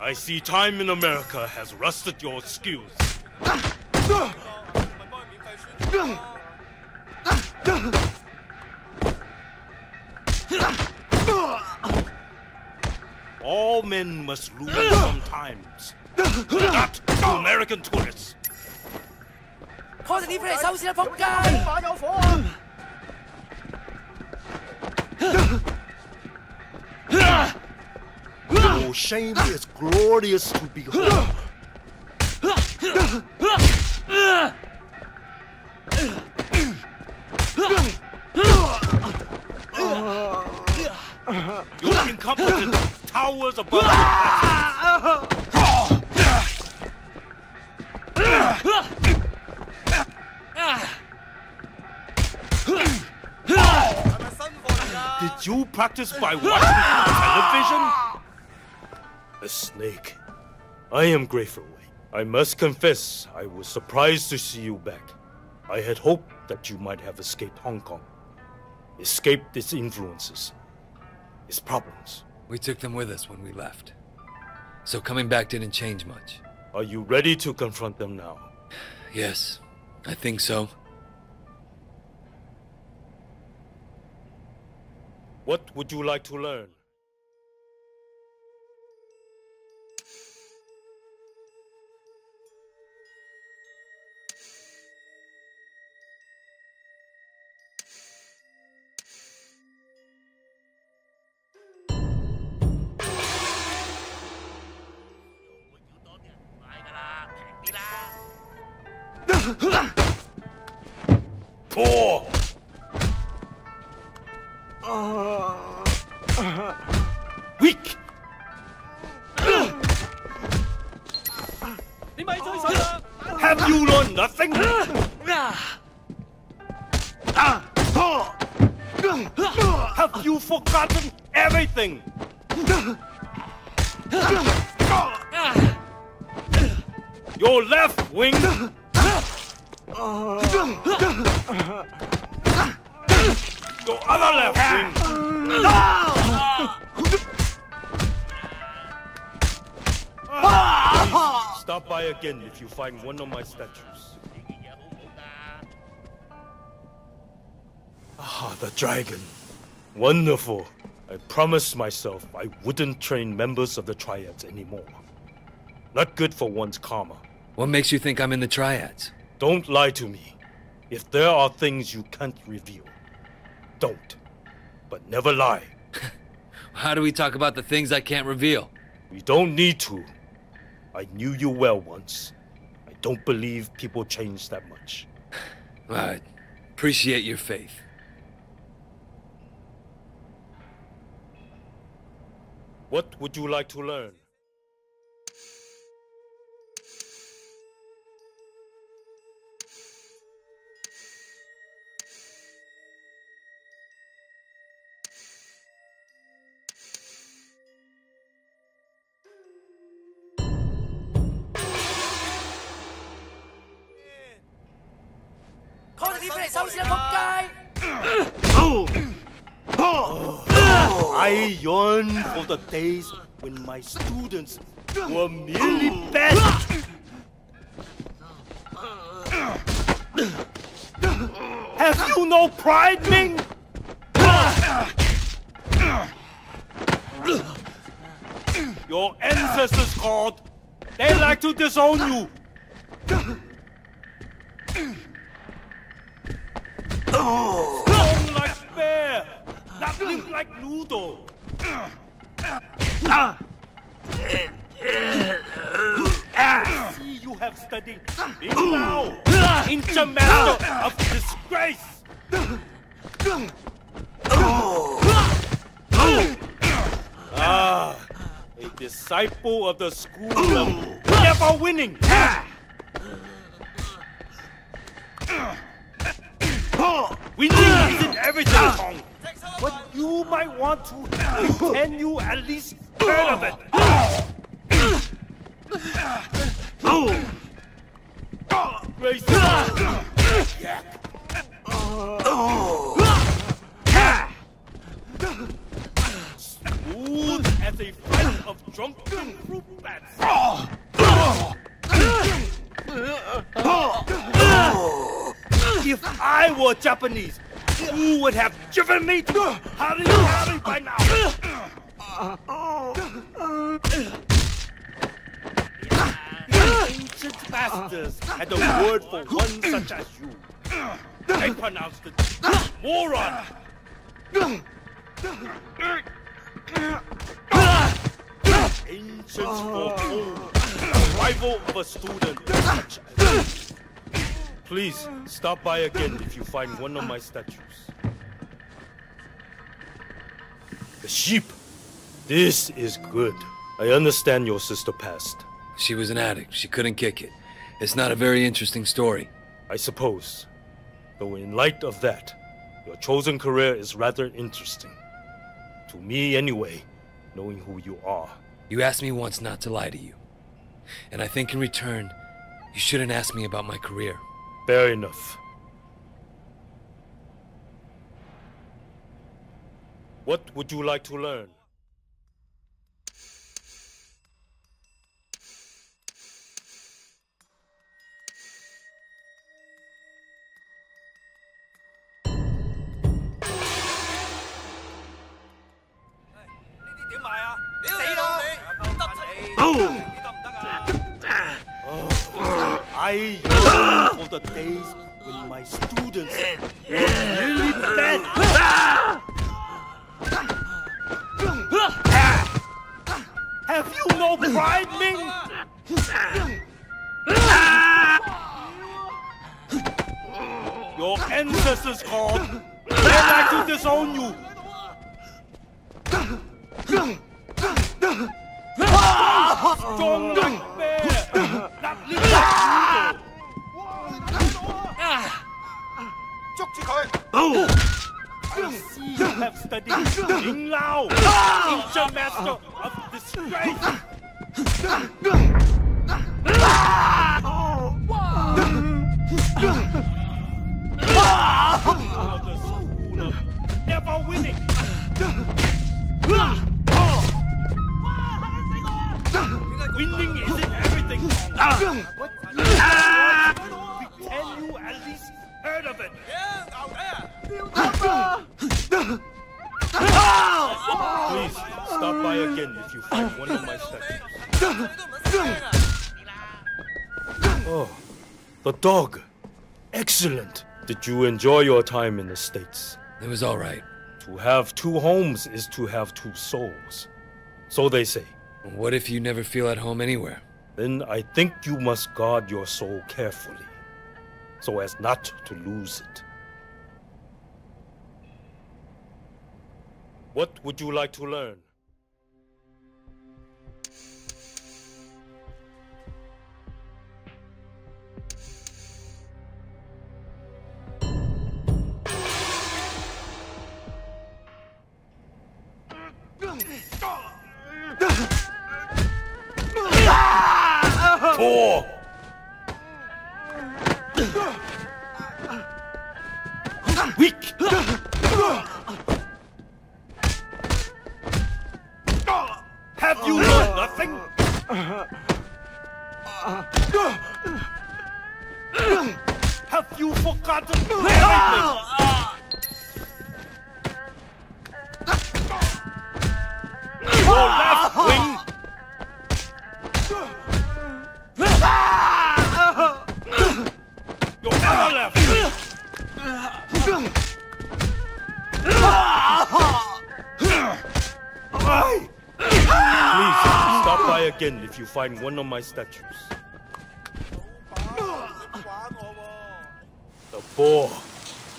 I see time in America has rusted your skills. All men must lose sometimes. Not to American tourists. 開定啲飛嚟收線啦，仆街！火有火啊！ Your shame is glorious to behold. Your incompetence towers above your Did you practice by watching television? A snake. I am grateful. I must confess, I was surprised to see you back. I had hoped that you might have escaped Hong Kong. Escaped its influences. Its problems. We took them with us when we left. So coming back didn't change much. Are you ready to confront them now? Yes, I think so. What would you like to learn? Poor! Weak! Have you learned nothing? Have you forgotten everything? Your left wing! Your other left wing! Please, stop by again if you find one of my statues. Ah, the dragon. Wonderful. I promised myself I wouldn't train members of the Triads anymore. Not good for one's karma. What makes you think I'm in the Triads? Don't lie to me. If there are things you can't reveal, don't. But never lie. How do we talk about the things I can't reveal? We don't need to. I knew you well once. I don't believe people change that much. I appreciate your faith. What would you like to learn? I yearn for the days when my students were merely best. Have you no pride, Ming? Your ancestors called. They like to disown you. Strong like bear, nothing like noodle. I see you have studied being now, ancient master of disgrace. Ah, a disciple of the school of never winning. Winning isn't everything, Kong. But you might want to pretend you at least heard of it! Smooth as a fight of drunken fruit bats. If I were Japanese, you would have driven me to Harry by now. Ancient masters had a word for one such as you. They pronounced it moron. Ancients foretold the arrival of a student such as you. Please, stop by again if you find one of my statues. The sheep. This is good. I understand your sister passed. She was an addict. She couldn't kick it. It's not a very interesting story. I suppose. Though in light of that, your chosen career is rather interesting. To me anyway, knowing who you are. You asked me once not to lie to you. And I think in return, you shouldn't ask me about my career. Fair enough. What would you like to learn? I yearn for the days when my students were really dead. Have you no pride, Ming? Your ancestors called. They'd like to disown you. Strong like bear, not little I see you have studied Ying Lao, ancient master of disgrace. Of the school of never winning. Winning isn't everything. What? Pretend you at least heard of it. Please, stop by again if you find one of my statues. Oh, the dog. Excellent. Did you enjoy your time in the States? It was all right. To have two homes is to have two souls. So they say. What if you never feel at home anywhere? Then I think you must guard your soul carefully, so as not to lose it. What would you like to learn? Four. Weak. Have you learned nothing? Have you forgotten everything? Your left wing. Your other left. Please, stop by again if you find one of my statues. The boar,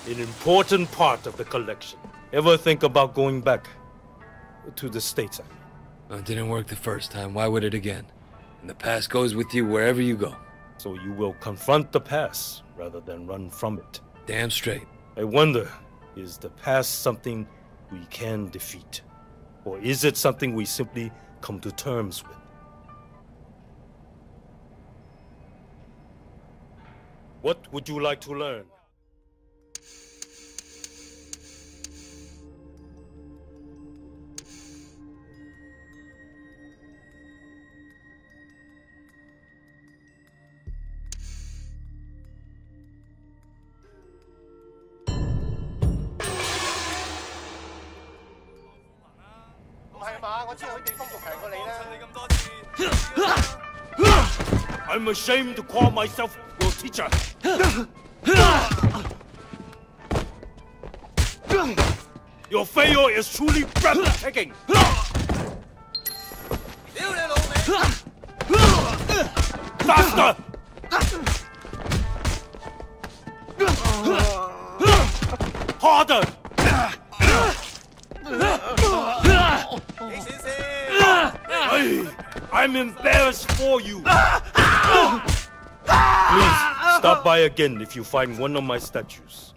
an important part of the collection. Ever think about going back to the States? It didn't work the first time. Why would it again? And the past goes with you wherever you go. So you will confront the past rather than run from it. Damn straight. I wonder, is the past something we can defeat? Or is it something we simply come to terms with. What would you like to learn? I'm ashamed to call myself your teacher. Your failure is truly breathtaking. Faster! Harder! I'm embarrassed for you. Please, stop by again if you find one of my statues.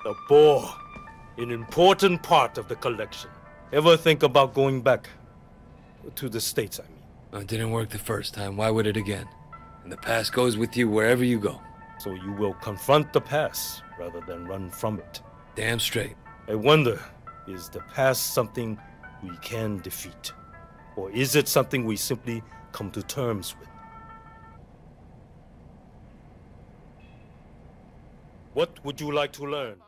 The boar, an important part of the collection. Ever think about going back to the States, I mean? It didn't work the first time. Why would it again? And the past goes with you wherever you go. So you will confront the past rather than run from it. Damn straight. I wonder, is the past something we can defeat? Or is it something we simply come to terms with? What would you like to learn?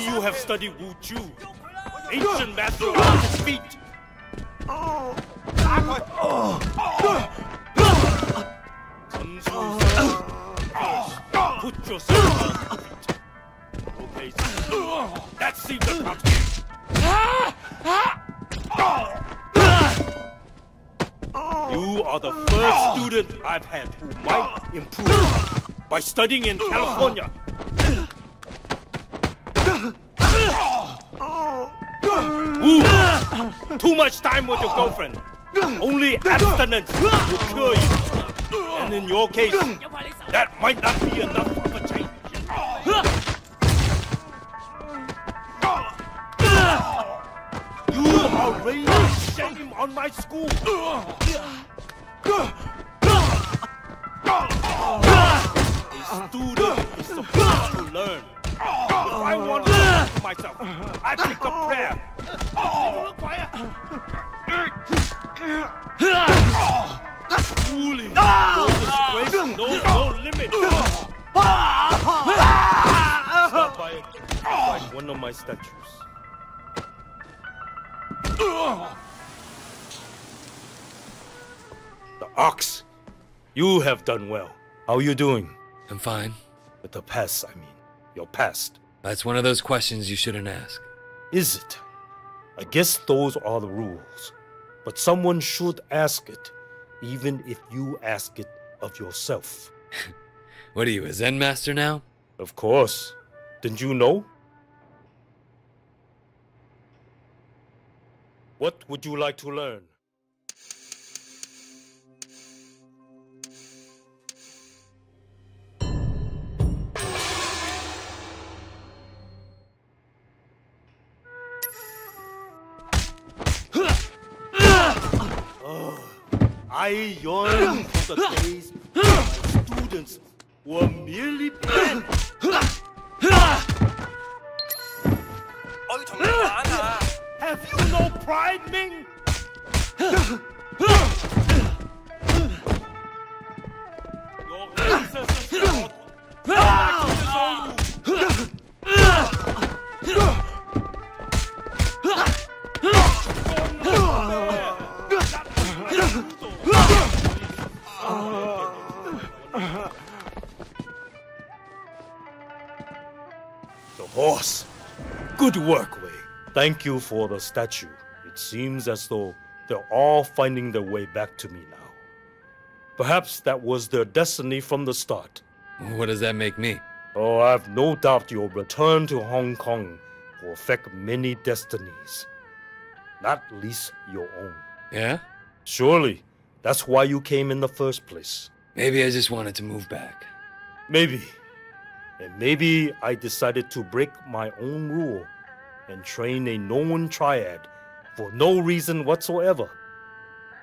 You have studied Wu Ju, ancient master of his feet. Put yourself on your feet. Okay, so that seems about you are the first student I've had who might improve by studying in California. Ooh, too much time with your girlfriend. Only abstinence will cure you. And in your case, that might not be enough of a change. You are raining shame on my school. A student is supposed to learn. If I want to learn for myself, I pick up prayer. Truly, no disgrace, no limit. Stop by find one of my statues. The ox. You have done well. How are you doing? I'm fine. With the past, I mean. Your past. That's one of those questions you shouldn't ask. Is it? I guess those are the rules. But someone should ask it, even if you ask it of yourself. What are you, a Zen master now? Of course. Didn't you know? What would you like to learn? I yearn for the days when my students were merely men. Have you no pride, Ming? Your ancestors fought the horse. Good work, Wei. Thank you for the statue. It seems as though they're all finding their way back to me now. Perhaps that was their destiny from the start. What does that make me? Oh, I've no doubt your return to Hong Kong will affect many destinies. Not least your own. Yeah? Surely, that's why you came in the first place. Maybe I just wanted to move back. Maybe. And maybe I decided to break my own rule and train a known triad for no reason whatsoever.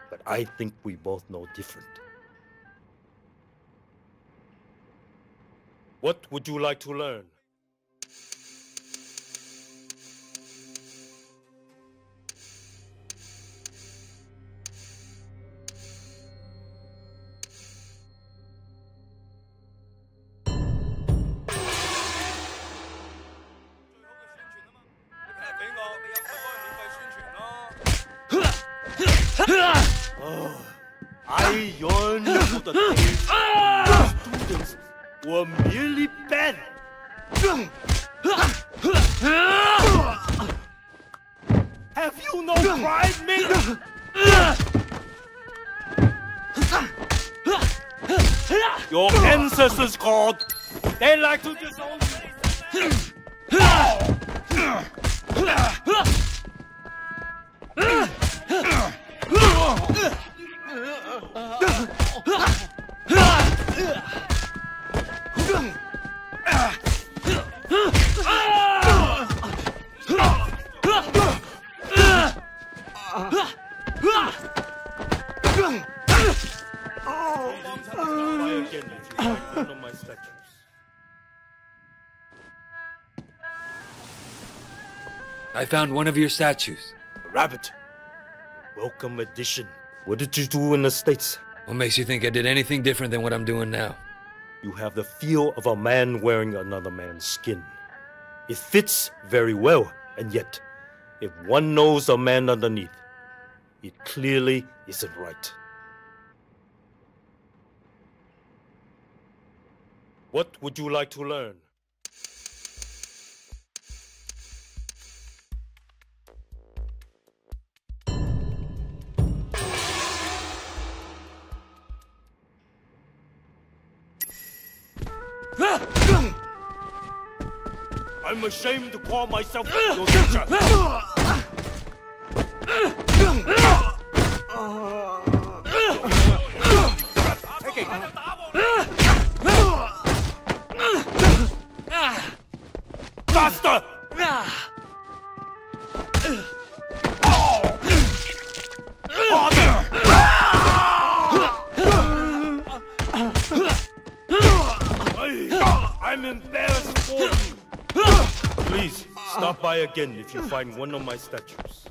But I think we both know different. What would you like to learn? Oh, I yearn for the days when students were merely bad. Have you no pride, Ming? Your ancestors called. They like to disown you. I found one of your statues. Rabbit. Welcome addition. What did you do in the States? What makes you think I did anything different than what I'm doing now? You have the feel of a man wearing another man's skin. It fits very well, and yet, if one knows a man underneath, it clearly isn't right. What would you like to learn? I'm ashamed to call myself your teacher. Faster! I'm embarrassed for you. Please, stop by again if you find one of my statues.